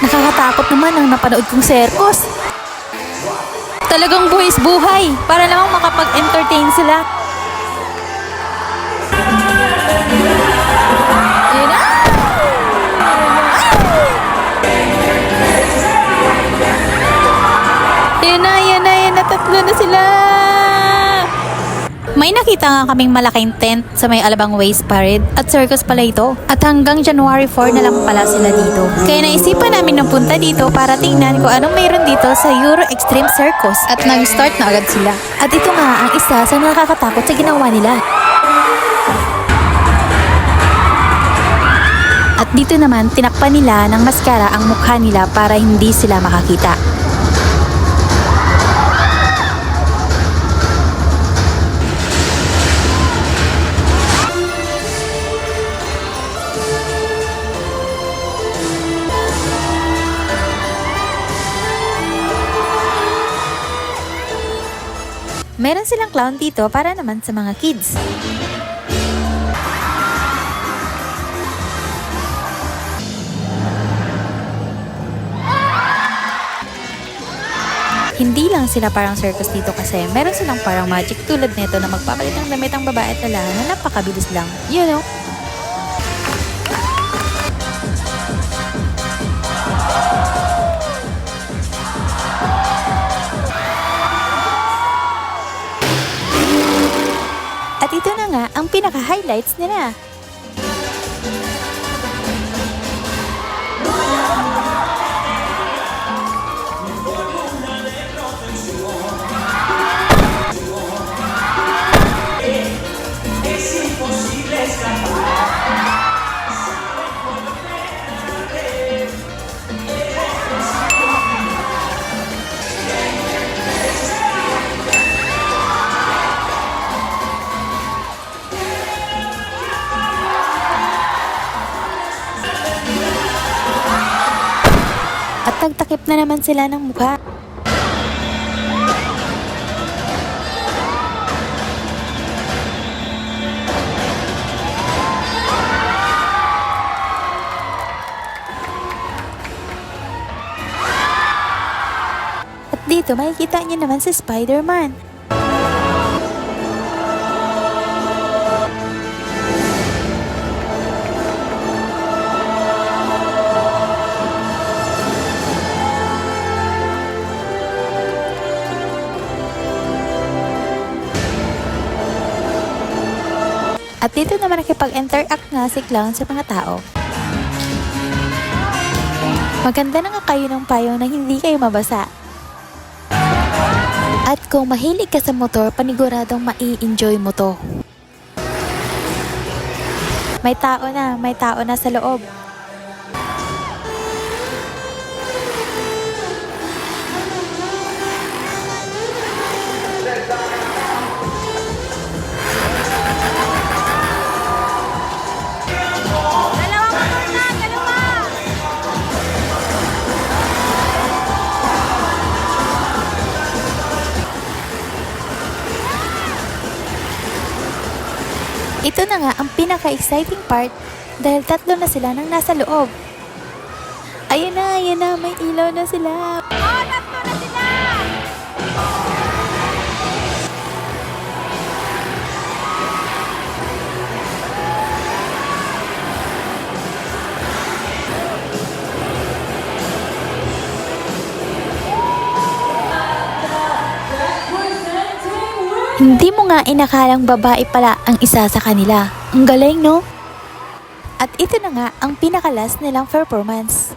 Nakakatakot naman ang napanood kong circus. Talagang buwis buhay para namang makapag-entertain sila. Ayan na! Ayan na, tatlo na sila! May nakita nga kaming malaking tent sa may Alabang Ways Parade at circus pala ito. At hanggang January 4 na lang pala sila dito. Kaya naisipan namin ng punta dito para tingnan kung anong mayroon dito sa Euro Extreme Circus. At nag-start na agad sila. At ito nga ang isa sa nakakatakot sa ginawa nila. At dito naman, tinakpan nila ng maskara ang mukha nila para hindi sila makakita. Meron silang clown dito para naman sa mga kids. Hindi lang sila parang circus dito kasi meron silang parang magic tulad nito na magpapalit ng damit ang babae at lalaki na napakabilis lang. You know? At ito na nga ang pinaka-highlights nila. At tagtakip na naman sila ng mukha. At dito makikita niyo naman si Spider-Man. At dito naman nakipag-interact nga si Clown sa mga tao. Maganda na nga kayo ng payong na hindi kayo mabasa. At kung mahilig ka sa motor, paniguradong mai-enjoy mo to. May tao na sa loob. Ito na nga ang pinaka-exciting part dahil tatlo na sila nang nasa loob. Ayan na, may ilaw na sila. Oh, tatlo na sila! Hindi mo nga inakalang babae pala ang isa sa kanila. Ang galing, no? At ito na nga ang pinakalas nilang performance.